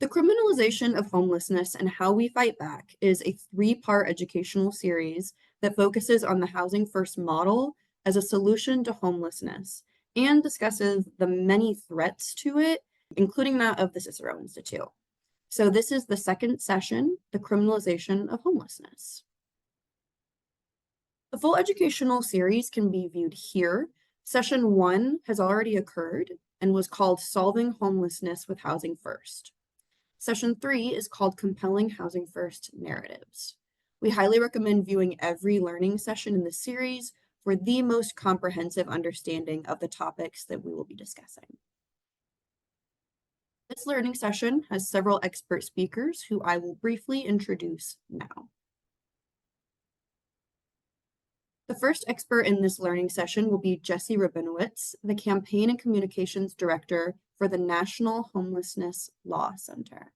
The Criminalization of Homelessness and How We Fight Back is a three-part educational series that focuses on the Housing First model as a solution to homelessness and discusses the many threats to it, including that of the Cicero Institute. So this is the second session, The Criminalization of Homelessness. The full educational series can be viewed here. Session 1 has already occurred and was called Solving Homelessness with Housing First. Session 3 is called Compelling Housing First Narratives. We highly recommend viewing every learning session in the series for the most comprehensive understanding of the topics that we will be discussing. This learning session has several expert speakers who I will briefly introduce now. The first expert in this learning session will be Jesse Rabinowitz, the Campaign and Communications Director for the National Homelessness Law Center.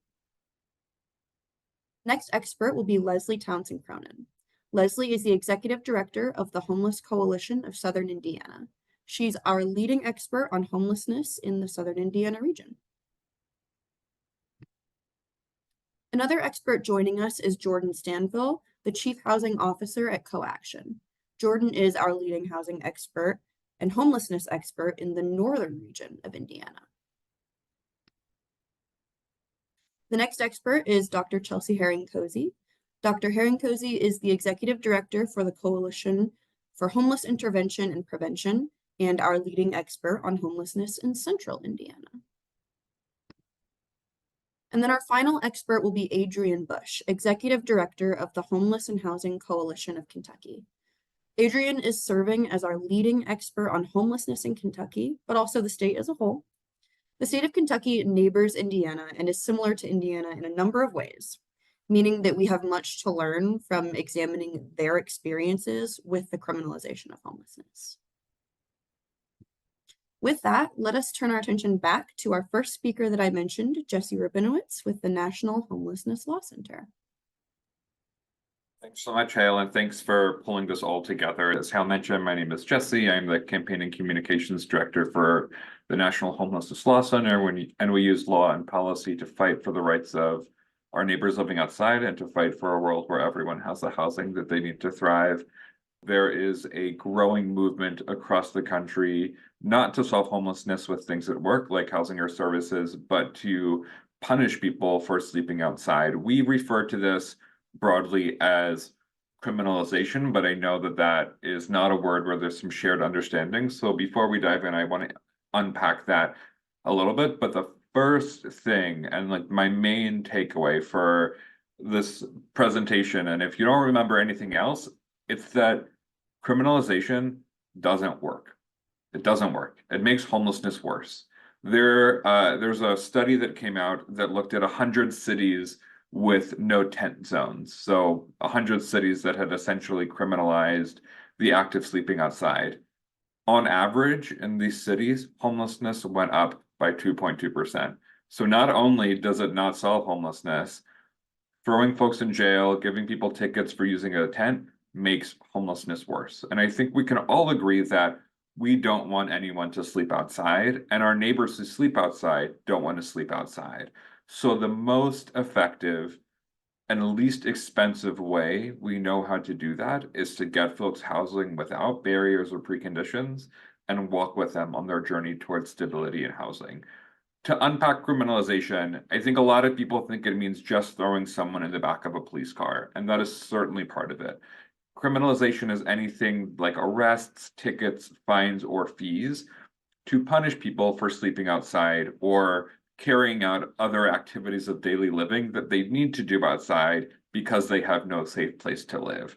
Next expert will be Leslie Townsend Cronin. Leslie is the Executive Director of the Homeless Coalition of Southern Indiana. She's our leading expert on homelessness in the Southern Indiana region. Another expert joining us is Jordan Stanville, the Chief Housing Officer at CoAction. Jordan is our leading housing expert and homelessness expert in the northern region of Indiana. The next expert is Dr. Chelsea Herring-Cozy. Dr. Herring-Cozy is the Executive Director for the Coalition for Homeless Intervention and Prevention and our leading expert on homelessness in central Indiana. And then our final expert will be Adrian Bush, Executive Director of the Homeless and Housing Coalition of Kentucky. Adrian is serving as our leading expert on homelessness in Kentucky, but also the state as a whole. The state of Kentucky neighbors Indiana and is similar to Indiana in a number of ways, meaning that we have much to learn from examining their experiences with the criminalization of homelessness. With that, let us turn our attention back to our first speaker that I mentioned, Jesse Rabinowitz with the National Homelessness Law Center. Thanks so much, Hale, and thanks for pulling this all together. As Hale mentioned, my name is Jesse. I'm the Campaign and Communications Director for the National Homelessness Law Center, and we use law and policy to fight for the rights of our neighbors living outside and to fight for a world where everyone has the housing that they need to thrive. There is a growing movement across the country, not to solve homelessness with things that work, like housing or services, but to punish people for sleeping outside. We refer to this broadly as criminalization, but I know that that is not a word where there's some shared understanding. So before we dive in, I want to unpack that a little bit. But the first thing, and like my main takeaway for this presentation, and if you don't remember anything else, it's that criminalization doesn't work. It doesn't work. It makes homelessness worse. There's a study that came out that looked at 100 cities with no tent zones. So 100 cities that had essentially criminalized the act of sleeping outside. On average, in these cities, homelessness went up by 2.2%. So not only does it not solve homelessness, throwing folks in jail, giving people tickets for using a tent makes homelessness worse. And I think we can all agree that we don't want anyone to sleep outside, and our neighbors who sleep outside don't want to sleep outside. So the most effective and least expensive way we know how to do that is to get folks housing without barriers or preconditions and walk with them on their journey towards stability in housing. To unpack criminalization, I think a lot of people think it means just throwing someone in the back of a police car, and that is certainly part of it. Criminalization is anything like arrests, tickets, fines, or fees to punish people for sleeping outside or carrying out other activities of daily living that they need to do outside because they have no safe place to live.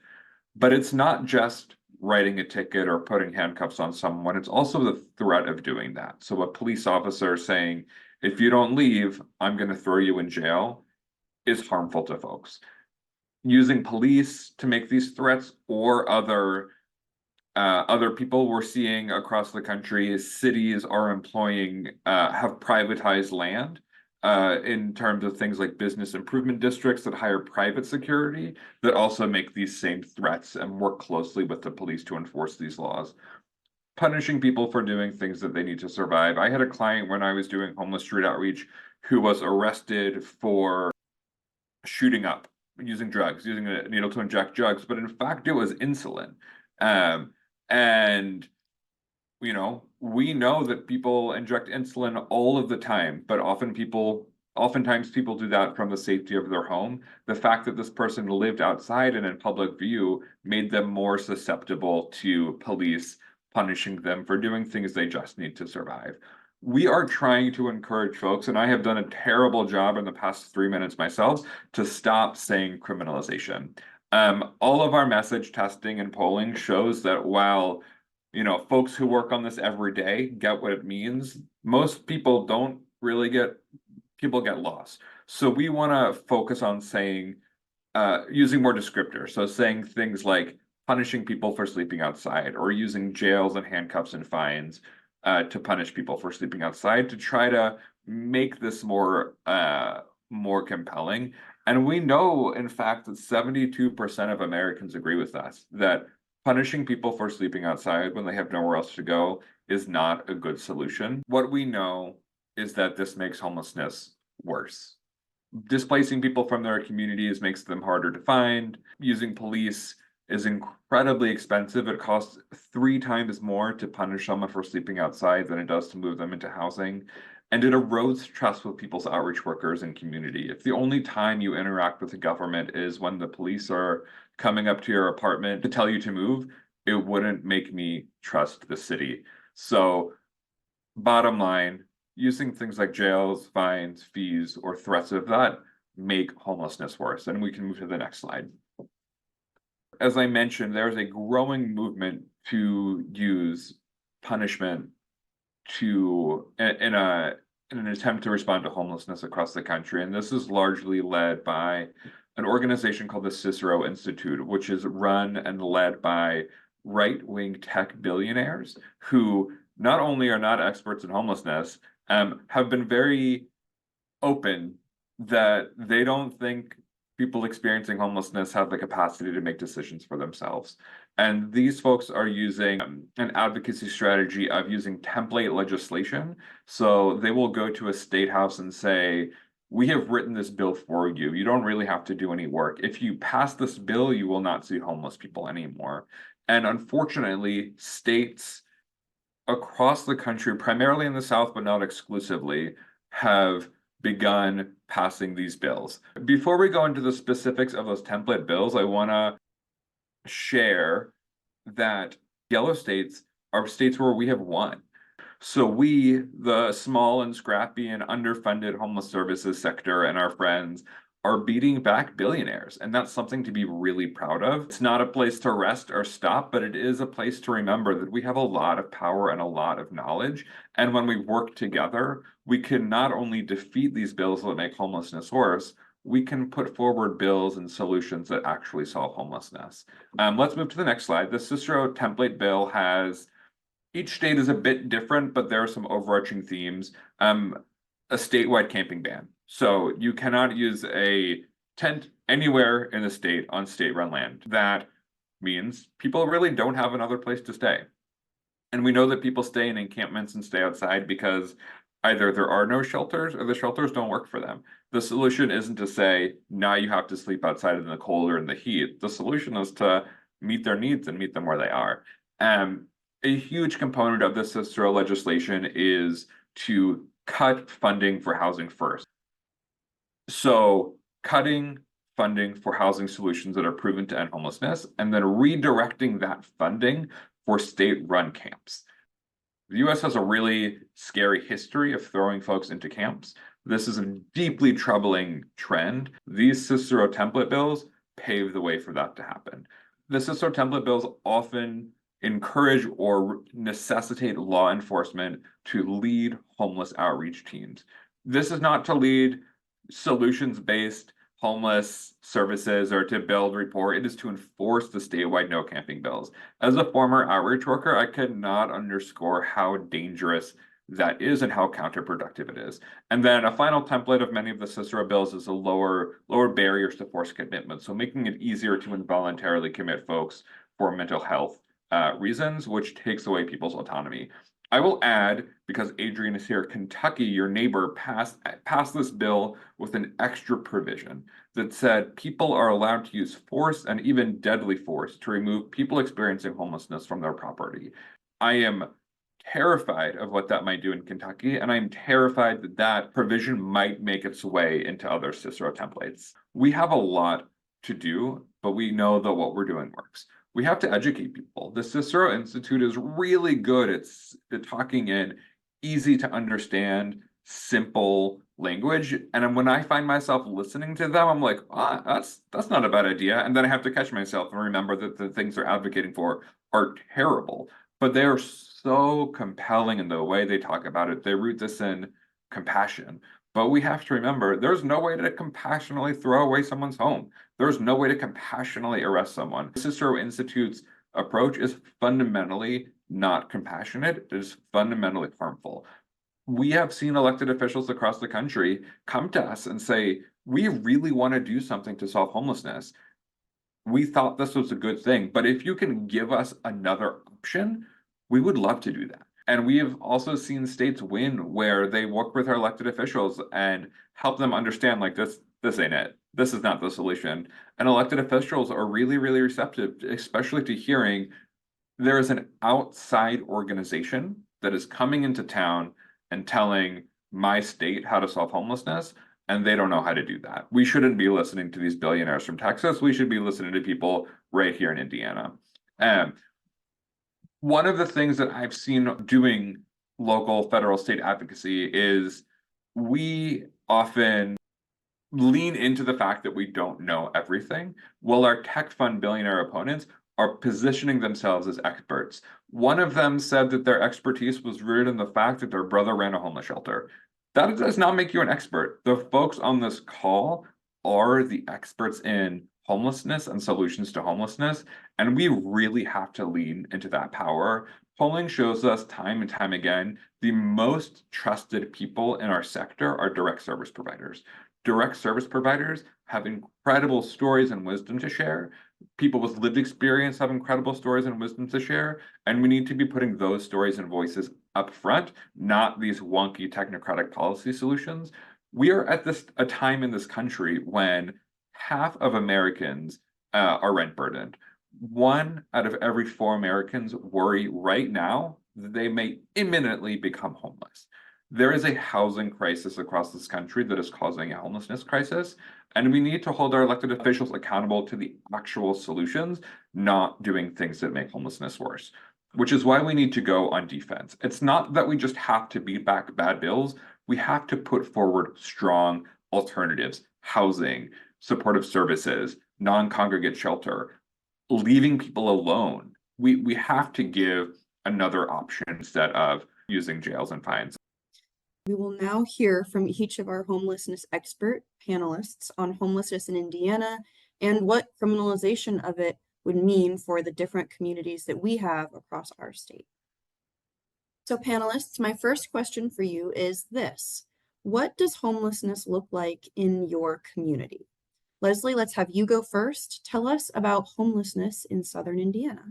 But it's not just writing a ticket or putting handcuffs on someone, it's also the threat of doing that. So a police officer saying, if you don't leave, I'm going to throw you in jail is harmful to folks. Using police to make these threats or other people we're seeing across the country is cities are employing, have privatized land in terms of things like business improvement districts that hire private security that also make these same threats and work closely with the police to enforce these laws. Punishing people for doing things that they need to survive. I had a client when I was doing homeless street outreach who was arrested for shooting up using drugs, using a needle to inject drugs, but in fact it was insulin. And you know, we know that people inject insulin all of the time, but oftentimes people do that from the safety of their home. The fact that this person lived outside and in public view made them more susceptible to police punishing them for doing things they just need to survive. We are trying to encourage folks, and I have done a terrible job in the past 3 minutes myself, to stop saying criminalization. All of our message testing and polling shows that while folks who work on this every day get what it means, most people don't really people get lost. So we want to focus on saying, using more descriptors. So saying things like punishing people for sleeping outside, or using jails and handcuffs and fines to punish people for sleeping outside, to try to make this more compelling. And we know, in fact, that 72% of Americans agree with us that punishing people for sleeping outside when they have nowhere else to go is not a good solution. What we know is that this makes homelessness worse. Displacing people from their communities makes them harder to find. Using police is incredibly expensive. It costs 3 times more to punish someone for sleeping outside than it does to move them into housing. And it erodes trust with people's outreach workers and community. If the only time you interact with the government is when the police are coming up to your apartment to tell you to move, it wouldn't make me trust the city. So, bottom line, using things like jails, fines, fees, or threats of that make homelessness worse. And we can move to the next slide. As I mentioned, there's a growing movement to use punishment in an attempt to respond to homelessness across the country. And this is largely led by an organization called the Cicero Institute, which is run and led by right-wing tech billionaires who not only are not experts in homelessness, have been very open that they don't think people experiencing homelessness have the capacity to make decisions for themselves. And these folks are using an advocacy strategy of using template legislation. So they will go to a state house and say, we have written this bill for you. You don't really have to do any work. If you pass this bill, you will not see homeless people anymore. And unfortunately, states across the country, primarily in the South, but not exclusively, have begun passing these bills. Before we go into the specifics of those template bills, I want to share that yellow states are states where we have won. So we, the small and scrappy and underfunded homeless services sector, and our friends are beating back billionaires. And that's something to be really proud of. It's not a place to rest or stop, but it is a place to remember that we have a lot of power and a lot of knowledge. And when we work together, we can not only defeat these bills that make homelessness worse, we can put forward bills and solutions that actually solve homelessness. Let's move to the next slide. The Cicero template bill has, each state is a bit different, but there are some overarching themes. A statewide camping ban. So you cannot use a tent anywhere in the state on state-run land. That means people really don't have another place to stay. And we know that people stay in encampments and stay outside because either there are no shelters or the shelters don't work for them. The solution isn't to say, now you have to sleep outside in the cold or in the heat. The solution is to meet their needs and meet them where they are. A huge component of this Cicero legislation is to cut funding for housing first. So cutting funding for housing solutions that are proven to end homelessness, and then redirecting that funding for state-run camps. The US has a really scary history of throwing folks into camps. This is a deeply troubling trend. These Cicero template bills pave the way for that to happen. The Cicero template bills often encourage or necessitate law enforcement to lead homeless outreach teams. This is not to lead solutions-based homeless services or to build rapport. It is to enforce the statewide no camping bills. As a former outreach worker, I could not underscore how dangerous that is and how counterproductive it is. And then a final template of many of the Cicero bills is a lower barriers to forced commitment. So making it easier to involuntarily commit folks for mental health reasons, which takes away people's autonomy. I will add, because Adrian is here, Kentucky, your neighbor, passed this bill with an extra provision that said people are allowed to use force and even deadly force to remove people experiencing homelessness from their property. I am terrified of what that might do in Kentucky, and I'm terrified that that provision might make its way into other Cicero templates. We have a lot to do, but we know that what we're doing works. We have to educate people. The Cicero Institute is really good at talking in easy to understand, simple language. And when I find myself listening to them, I'm like, that's not a bad idea. And then I have to catch myself and remember that the things they're advocating for are terrible. But they are so compelling in the way they talk about it. They root this in compassion. But we have to remember there's no way to compassionately throw away someone's home. There's no way to compassionately arrest someone. The Cicero Institute's approach is fundamentally not compassionate. It is fundamentally harmful. We have seen elected officials across the country come to us and say, we really want to do something to solve homelessness. We thought this was a good thing, but if you can give us another option, we would love to do that. And we have also seen states win where they work with our elected officials and help them understand like this ain't it. This is not the solution. And elected officials are really, really receptive, especially to hearing there is an outside organization that is coming into town and telling my state how to solve homelessness, and they don't know how to do that. We shouldn't be listening to these billionaires from Texas. We should be listening to people right here in Indiana. One of the things that I've seen doing local, federal, state advocacy is we often lean into the fact that we don't know everything, while our tech fund billionaire opponents are positioning themselves as experts. One of them said that their expertise was rooted in the fact that their brother ran a homeless shelter. That does not make you an expert. The folks on this call are the experts in homelessness and solutions to homelessness, and we really have to lean into that power. Polling shows us time and time again, the most trusted people in our sector are direct service providers. Direct service providers have incredible stories and wisdom to share. People with lived experience have incredible stories and wisdom to share, and we need to be putting those stories and voices up front, not these wonky technocratic policy solutions. We are at a time in this country when half of Americans are rent burdened. 1 out of every 4 Americans worry right now that they may imminently become homeless. There is a housing crisis across this country that is causing a homelessness crisis, and we need to hold our elected officials accountable to the actual solutions, not doing things that make homelessness worse, which is why we need to go on defense. It's not that we just have to beat back bad bills. We have to put forward strong alternatives, housing, supportive services, non-congregate shelter, leaving people alone. We have to give another option instead of using jails and fines. We will now hear from each of our homelessness expert panelists on homelessness in Indiana and what criminalization of it would mean for the different communities that we have across our state. So panelists, my first question for you is this: what does homelessness look like in your community? Leslie, let's have you go first. Tell us about homelessness in Southern Indiana.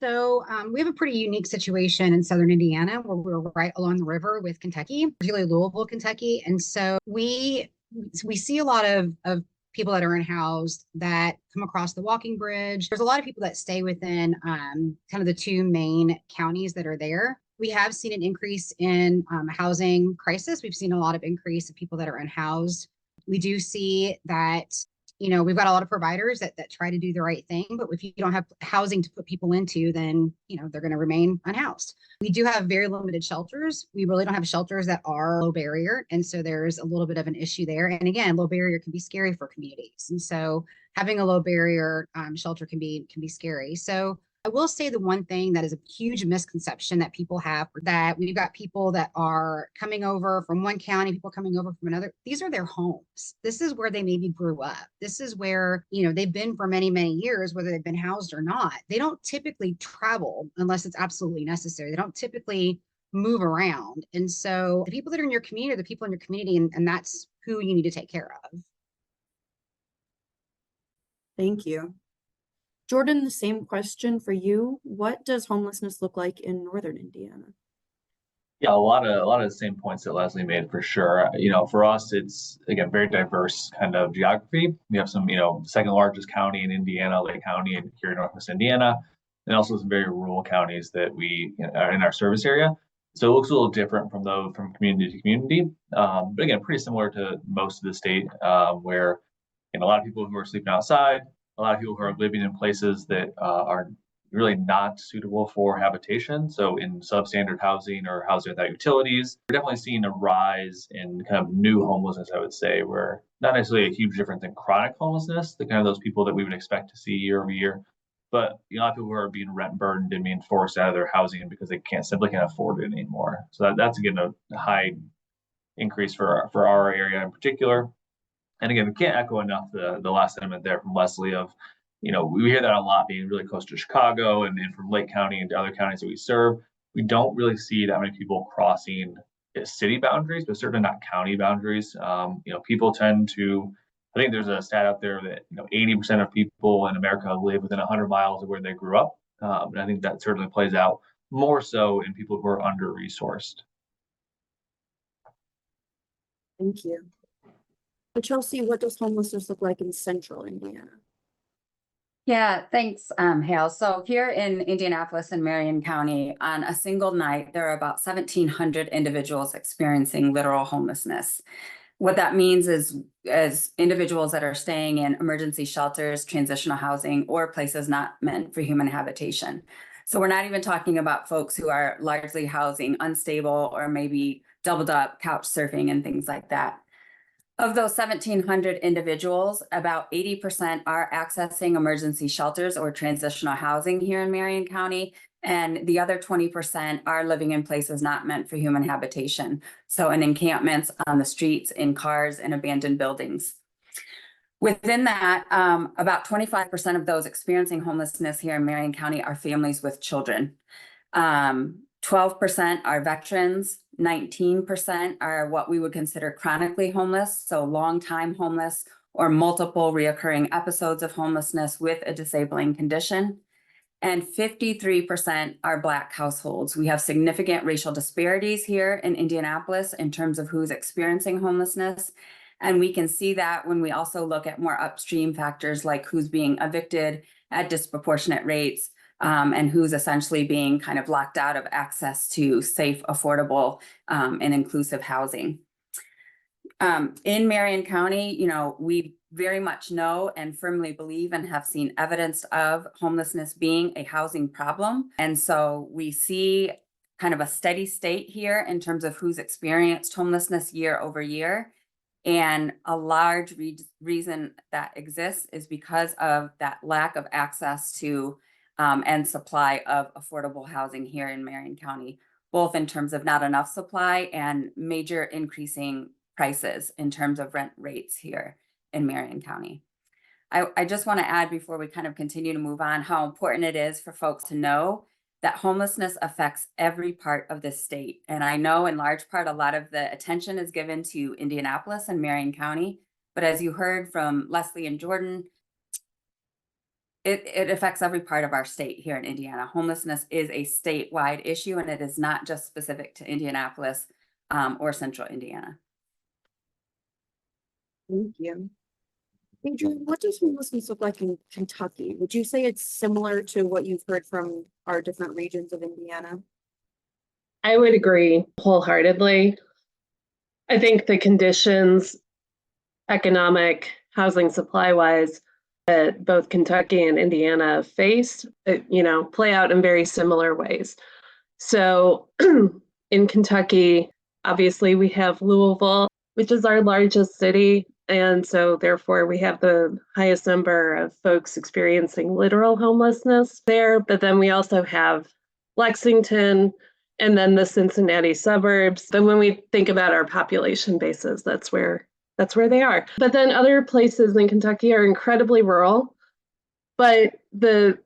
So we have a pretty unique situation in Southern Indiana where we're right along the river with Kentucky, particularly Louisville, Kentucky. And so we see a lot of people that are unhoused that come across the walking bridge. There's a lot of people that stay within kind of the 2 main counties that are there. We have seen an increase in housing crisis. We've seen a lot of increase of people that are unhoused. We do see that we've got a lot of providers that try to do the right thing, but if you don't have housing to put people into, then, they're going to remain unhoused. We do have very limited shelters. We really don't have shelters that are low barrier. And so there's a little bit of an issue there. And again, low barrier can be scary for communities. And so having a low barrier shelter can be scary. So I will say the one thing that is a huge misconception that people have, that we've got people that are coming over from one county, people coming over from another. These are their homes. This is where they maybe grew up. This is where, they've been for many, many years, whether they've been housed or not. They don't typically travel unless it's absolutely necessary. They don't typically move around. And so the people that are in your community are the people in your community, and that's who you need to take care of. Thank you. Jordan, the same question for you. What does homelessness look like in northern Indiana? Yeah, a lot of the same points that Leslie made for sure. For us, it's again very diverse kind of geography. We have some, second largest county in Indiana, Lake County, and here in Northwest Indiana, and also some very rural counties that we are in our service area. So it looks a little different from community to community, but again, pretty similar to most of the state, where a lot of people who are sleeping outside, a lot of people who are living in places that are really not suitable for habitation. So in substandard housing or housing without utilities, we're definitely seeing a rise in kind of new homelessness, I would say, where not necessarily a huge difference in chronic homelessness, the kind of those people that we would expect to see year over year, but a lot of people who are being rent burdened and being forced out of their housing because they simply can't afford it anymore. So that's again a high increase for our area in particular. And again, we can't echo enough the last sentiment there from Leslie of, we hear that a lot being really close to Chicago and from Lake County and to other counties that we serve. We don't really see that many people crossing city boundaries, but certainly not county boundaries. People tend to, I think there's a stat out there that, 80% of people in America live within 100 miles of where they grew up. And I think that certainly plays out more so in people who are under-resourced. Thank you. But Chelsea, what does homelessness look like in central Indiana? Yeah, thanks, Hale. So here in Indianapolis and Marion County, on a single night, there are about 1,700 individuals experiencing literal homelessness. What that means is as individuals that are staying in emergency shelters, transitional housing, or places not meant for human habitation. So we're not even talking about folks who are largely housing unstable or maybe doubled up couch surfing and things like that. Of those 1,700 individuals, about 80% are accessing emergency shelters or transitional housing here in Marion County, and the other 20% are living in places not meant for human habitation. So in encampments, on the streets, in cars, and abandoned buildings. Within that, about 25% of those experiencing homelessness here in Marion County are families with children. 12% are veterans, 19% are what we would consider chronically homeless, so long-time homeless or multiple reoccurring episodes of homelessness with a disabling condition. And 53% are Black households. We have significant racial disparities here in Indianapolis in terms of who's experiencing homelessness. And we can see that when we also look at more upstream factors like who's being evicted at disproportionate rates, and who's essentially being kind of locked out of access to safe, affordable, and inclusive housing. In Marion County, we very much know and firmly believe and have seen evidence of homelessness being a housing problem. And so we see kind of a steady state here in terms of who's experienced homelessness year over year. And a large reason that exists is because of that lack of access to and supply of affordable housing here in Marion County, both in terms of not enough supply and major increasing prices in terms of rent rates here in Marion County. I just want to add before we kind of continue to move on how important it is for folks to know that homelessness affects every part of the state. And I know in large part, a lot of the attention is given to Indianapolis and Marion County, but as you heard from Leslie and Jordan, it affects every part of our state here in Indiana. Homelessness is a statewide issue, and it is not just specific to Indianapolis or central Indiana. Thank you. Adrian, what does homelessness look like in Kentucky? Would you say it's similar to what you've heard from our different regions of Indiana? I would agree wholeheartedly. I think the conditions, economic, housing supply wise, that both Kentucky and Indiana face, play out in very similar ways. So in Kentucky, obviously we have Louisville, which is our largest city. And so therefore we have the highest number of folks experiencing literal homelessness there. But then we also have Lexington and then the Cincinnati suburbs. But when we think about our population bases, that's where they are. But then other places in Kentucky are incredibly rural. But the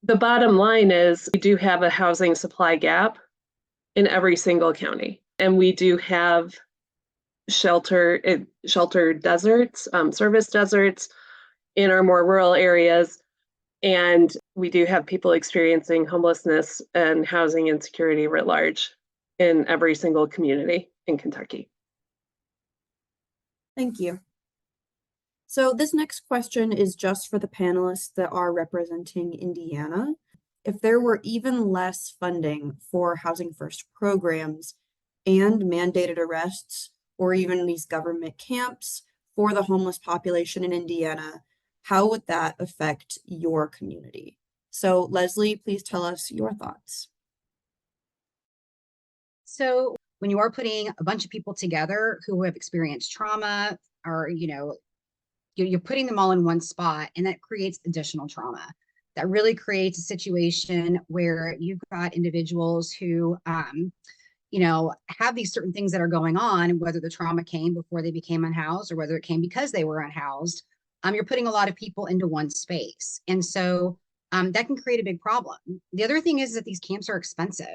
bottom line is we do have a housing supply gap in every single county. And we do have shelter deserts, service deserts in our more rural areas. And we do have people experiencing homelessness and housing insecurity writ large in every single community in Kentucky. Thank you. So this next question is just for the panelists that are representing Indiana. If there were even less funding for Housing First programs and mandated arrests, or even these government camps for the homeless population in Indiana, how would that affect your community? So Leslie, please tell us your thoughts. So when you are putting a bunch of people together who have experienced trauma, or you're putting them all in one spot, and that creates additional trauma. That really creates a situation where you've got individuals who have these certain things that are going on, whether the trauma came before they became unhoused or whether it came because they were unhoused. You're putting a lot of people into one space. And so that can create a big problem. The other thing is that these camps are expensive.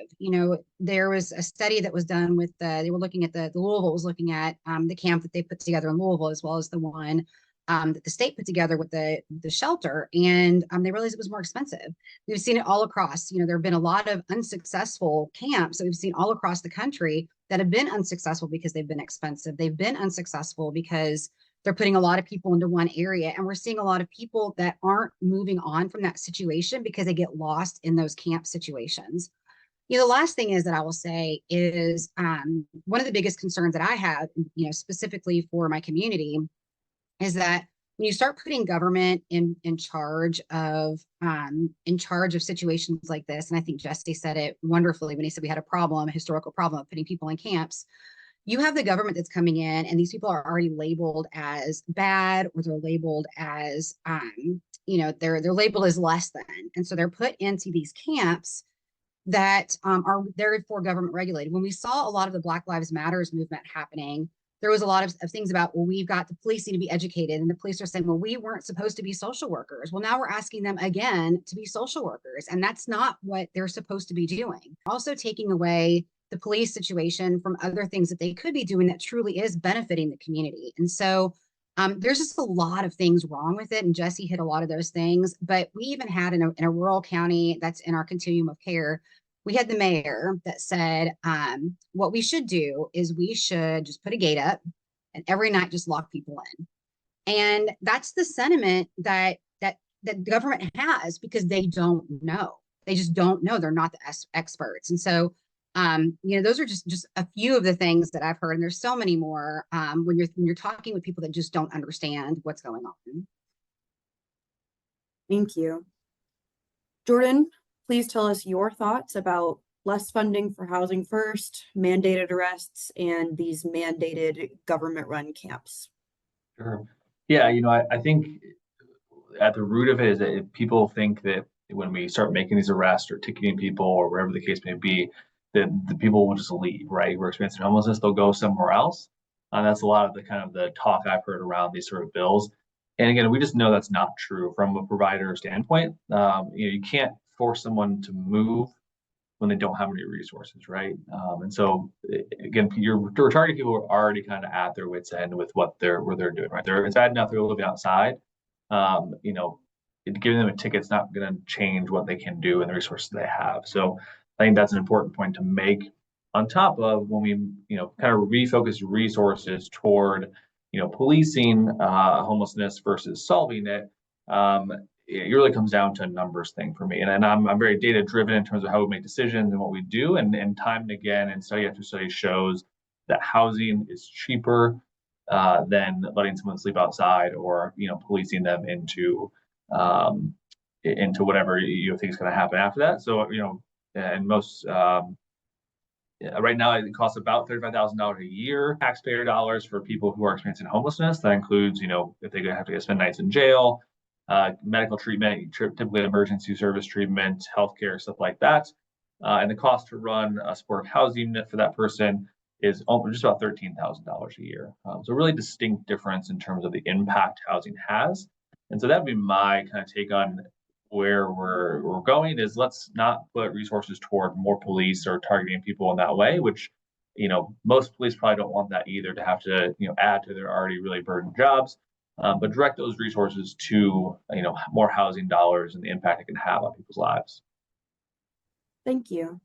There was a study that was done with they were looking at the Louisville was looking at the camp that they put together in Louisville, as well as the one that the state put together with the shelter, and they realized it was more expensive. We've seen it all across. There have been a lot of unsuccessful camps that we've seen all across the country that have been unsuccessful because they've been expensive. They've been unsuccessful because they're putting a lot of people into one area, and we're seeing a lot of people that aren't moving on from that situation because they get lost in those camp situations. The last thing is that I will say is one of the biggest concerns that I have, specifically for my community, is that when you start putting government in charge of situations like this, and I think Jesse said it wonderfully when he said we had a historical problem of putting people in camps. You have the government that's coming in, and these people are already labeled as bad, or they're labeled as they're labeled as less than, and so they're put into these camps that are therefore government regulated. When we saw a lot of the Black Lives Matters movement happening, there was a lot of things about, well, we've got the police need to be educated, and the police are saying, well, we weren't supposed to be social workers. Well, now we're asking them again to be social workers, and that's not what they're supposed to be doing. Also taking away the police situation from other things that they could be doing that truly is benefiting the community. And so there's just a lot of things wrong with it, and Jesse hit a lot of those things. But we even had in a rural county that's in our continuum of care, we had the mayor that said, what we should do is we should just put a gate up and every night just lock people in. And that's the sentiment that the government has, because they don't know. They just don't know. They're not the experts. And so, those are just a few of the things that I've heard. And there's so many more when you're talking with people that just don't understand what's going on. Thank you. Jordan, please tell us your thoughts about less funding for Housing First, mandated arrests, and these mandated government-run camps. Sure. Yeah, I think at the root of it is that if people think that when we start making these arrests or ticketing people or whatever the case may be, that the people will just leave, right? We're experiencing homelessness, they'll go somewhere else. That's a lot of the talk I've heard around these sort of bills. And again, we just know that's not true from a provider standpoint. You can't force someone to move when they don't have any resources, right? And so again, you're targeting people who are already kind of at their wits' end with what they're doing, right? It's bad enough they're living outside. Giving them a ticket's not going to change what they can do and the resources they have. So I think that's an important point to make. On top of when we, kind of refocus resources toward, policing homelessness versus solving it. It really comes down to a numbers thing for me. And I'm very data driven in terms of how we make decisions and what we do. And time and again, and study after study shows that housing is cheaper than letting someone sleep outside or, policing them into whatever you think is going to happen after that. So, and most, right now, it costs about $35,000 a year, taxpayer dollars for people who are experiencing homelessness. That includes, if they have to spend nights in jail, medical treatment, typically emergency service treatment, healthcare, stuff like that. And the cost to run a supportive housing unit for that person is just about $13,000 a year. So a really distinct difference in terms of the impact housing has. And so that would be my kind of take on where we're going, is let's not put resources toward more police or targeting people in that way, which, most police probably don't want that either, to have to, add to their already really burdened jobs. but direct those resources to, more housing dollars and the impact it can have on people's lives. Thank you.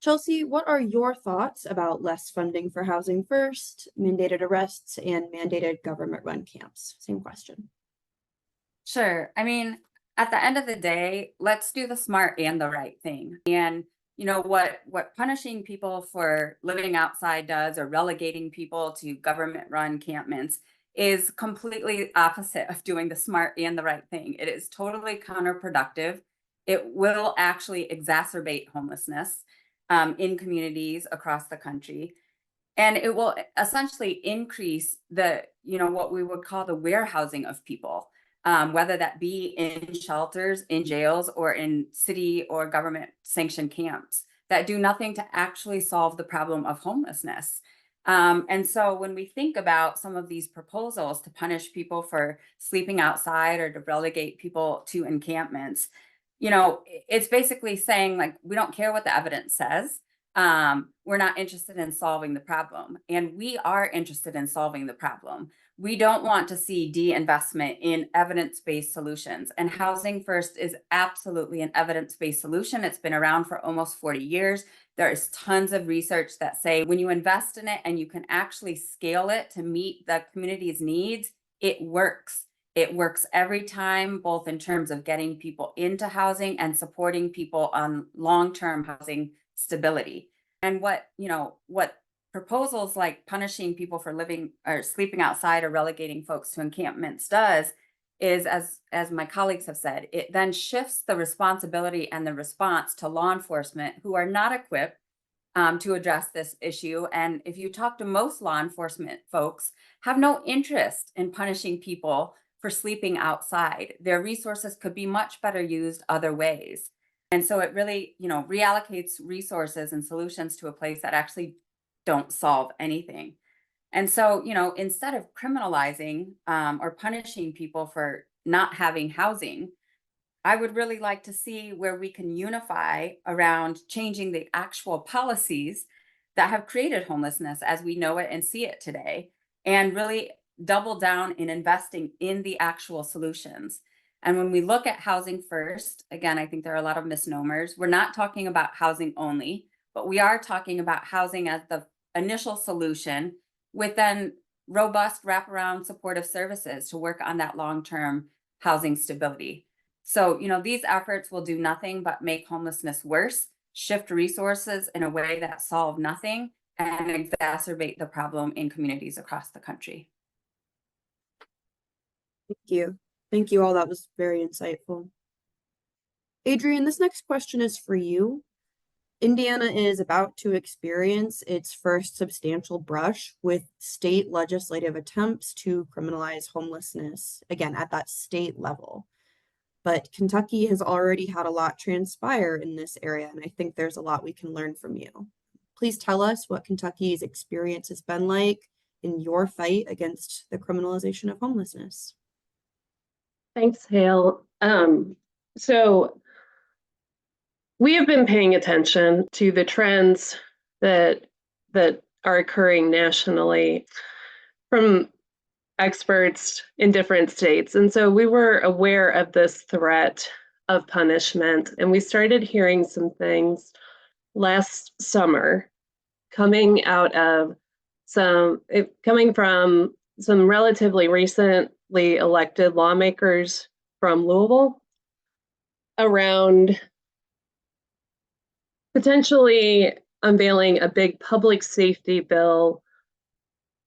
Chelsea, what are your thoughts about less funding for Housing First, mandated arrests, and mandated government-run camps? Same question. Sure. I mean, at the end of the day, let's do the smart and the right thing. And what punishing people for living outside does, or relegating people to government-run encampments, is completely opposite of doing the smart and the right thing. It is totally counterproductive. It will actually exacerbate homelessness in communities across the country. And it will essentially increase what we would call the warehousing of people, whether that be in shelters, in jails, or in city or government sanctioned camps that do nothing to actually solve the problem of homelessness. And so when we think about some of these proposals to punish people for sleeping outside or to relegate people to encampments, it's basically saying, like, we don't care what the evidence says. We're not interested in solving the problem. And we are interested in solving the problem. We don't want to see de-investment in evidence-based solutions. And Housing First is absolutely an evidence-based solution. It's been around for almost 40 years. There is tons of research that say when you invest in it and you can actually scale it to meet the community's needs, it works. It works every time, both in terms of getting people into housing and supporting people on long-term housing stability. And what proposals like punishing people for living or sleeping outside or relegating folks to encampments does is, as my colleagues have said, it then shifts the responsibility and the response to law enforcement, who are not equipped to address this issue. And if you talk to most law enforcement folks, have no interest in punishing people for sleeping outside. Their resources could be much better used other ways. And so it really, reallocates resources and solutions to a place that actually don't solve anything. And so, instead of criminalizing or punishing people for not having housing, I would really like to see where we can unify around changing the actual policies that have created homelessness as we know it and see it today, and really double down in investing in the actual solutions. And when we look at Housing First, again, I think there are a lot of misnomers. We're not talking about housing only, but we are talking about housing as the initial solution, with then robust wraparound supportive services to work on that long-term housing stability. So, these efforts will do nothing but make homelessness worse, shift resources in a way that solve nothing, and exacerbate the problem in communities across the country. Thank you. Thank you all. That was very insightful. Adrian, this next question is for you. Indiana is about to experience its first substantial brush with state legislative attempts to criminalize homelessness, again, at that state level. But Kentucky has already had a lot transpire in this area, and I think there's a lot we can learn from you. Please tell us what Kentucky's experience has been like in your fight against the criminalization of homelessness. Thanks, Hale. So we have been paying attention to the trends that are occurring nationally from experts in different states. And so we were aware of this threat of punishment, and we started hearing some things last summer coming from some relatively recently elected lawmakers from Louisville around potentially unveiling a big public safety bill.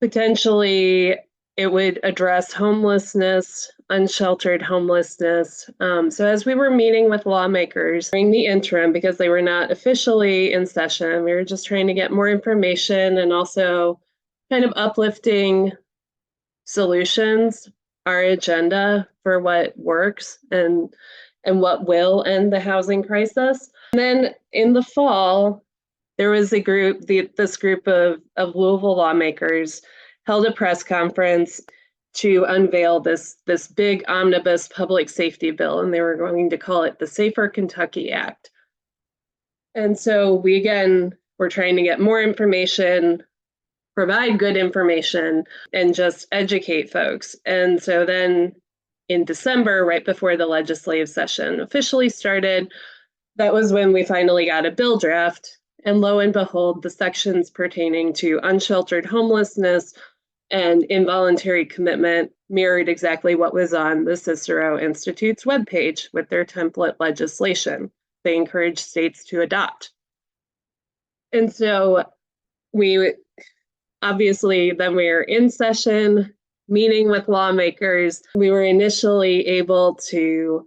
Potentially it would address homelessness, unsheltered homelessness. So as we were meeting with lawmakers during the interim, because they were not officially in session, we were just trying to get more information and also kind of uplifting solutions, our agenda for what works and what will end the housing crisis. And then in the fall, there was a group, this group of Louisville lawmakers held a press conference to unveil this big omnibus public safety bill, and they were going to call it the Safer Kentucky Act. And so we again were trying to get more information provide good information and just educate folks. And so then in December, right before the legislative session officially started, that was when we finally got a bill draft. And lo and behold, the sections pertaining to unsheltered homelessness and involuntary commitment mirrored exactly what was on the Cicero Institute's webpage with their template legislation they encourage states to adopt. And so we obviously then we were in session, meeting with lawmakers. We were initially able to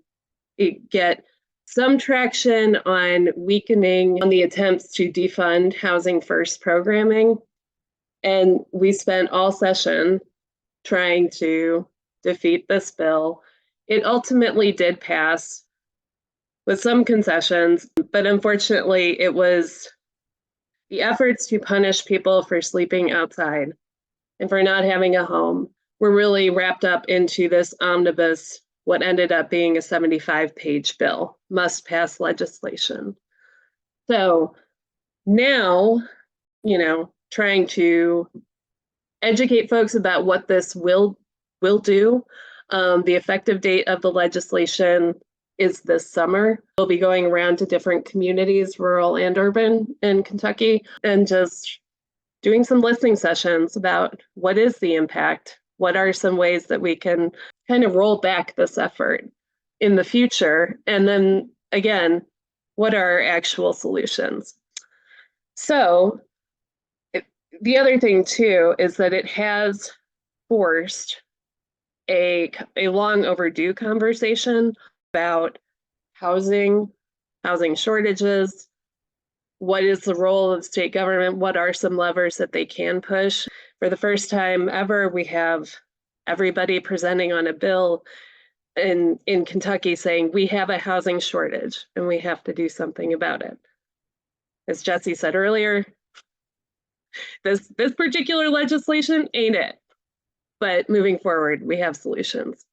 get some traction on weakening on the attempts to defund Housing First programming. And we spent all session trying to defeat this bill. It ultimately did pass with some concessions, but unfortunately it was the efforts to punish people for sleeping outside and for not having a home were really wrapped up into this omnibus, what ended up being a 75-page bill, must pass legislation. So now, trying to educate folks about what this will do. The effective date of the legislation is this summer. We'll be going around to different communities, rural and urban, in Kentucky, and just doing some listening sessions about what is the impact, what are some ways that we can kind of roll back this effort in the future, and then again, what are our actual solutions? So the other thing too is that it has forced a long overdue conversation about housing shortages. What is the role of state government? What are some levers that they can push? For the first time ever, we have everybody presenting on a bill in Kentucky saying we have a housing shortage and we have to do something about it. As Jesse said earlier, this particular legislation ain't it. But moving forward, we have solutions.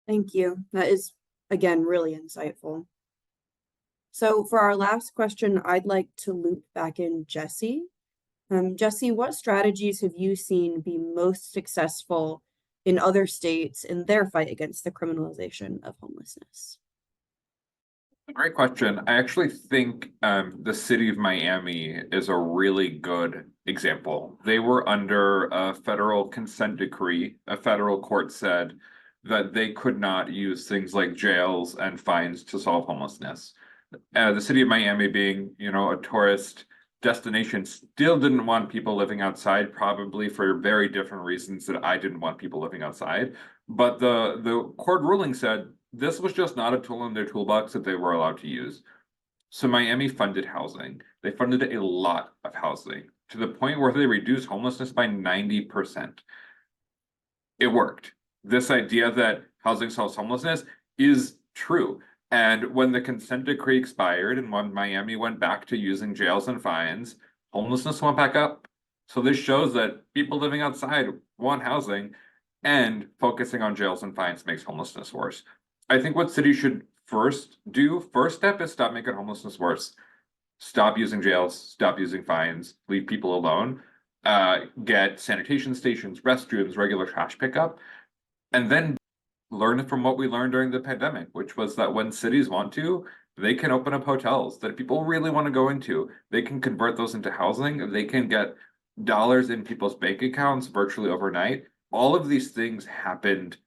Thank you. That is, again, really insightful. So for our last question, I'd like to loop back in Jesse. Jesse, what strategies have you seen be most successful in other states in their fight against the criminalization of homelessness? Great question. I actually think the city of Miami is a really good example. They were under a federal consent decree. A federal court said that they could not use things like jails and fines to solve homelessness. The city of Miami, being, a tourist destination, still didn't want people living outside, probably for very different reasons that I didn't want people living outside. But the court ruling said this was just not a tool in their toolbox that they were allowed to use. So Miami funded housing. They funded a lot of housing to the point where they reduced homelessness by 90%. It worked. This idea that housing solves homelessness is true. And when the consent decree expired and when Miami went back to using jails and fines, homelessness went back up. So this shows that people living outside want housing, and focusing on jails and fines makes homelessness worse. I think what cities should first step is stop making homelessness worse. Stop using jails, stop using fines, leave people alone, get sanitation stations, restrooms, regular trash pickup, and then learn from what we learned during the pandemic, which was that when cities want to, they can open up hotels that people really want to go into. They can convert those into housing. They can get dollars in people's bank accounts virtually overnight. All of these things happened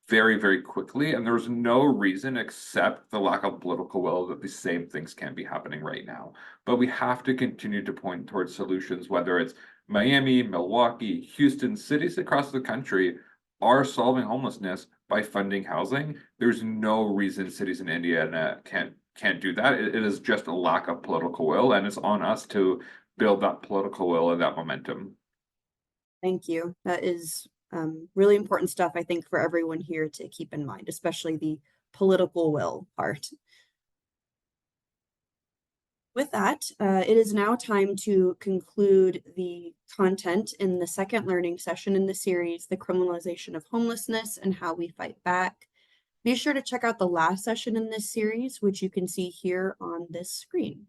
very, very quickly, and there's no reason except the lack of political will that the same things can be happening right now. But we have to continue to point towards solutions, whether it's Miami, Milwaukee, Houston, cities across the country are solving homelessness by funding housing. There's no reason cities in Indiana can't do that. It is just a lack of political will, and it's on us to build that political will and that momentum. Thank you. That is really important stuff, I think, for everyone here to keep in mind, especially the political will part. With that, it is now time to conclude the content in the second learning session in the series, The Criminalization of Homelessness and How We Fight Back. Be sure to check out the last session in this series, which you can see here on this screen.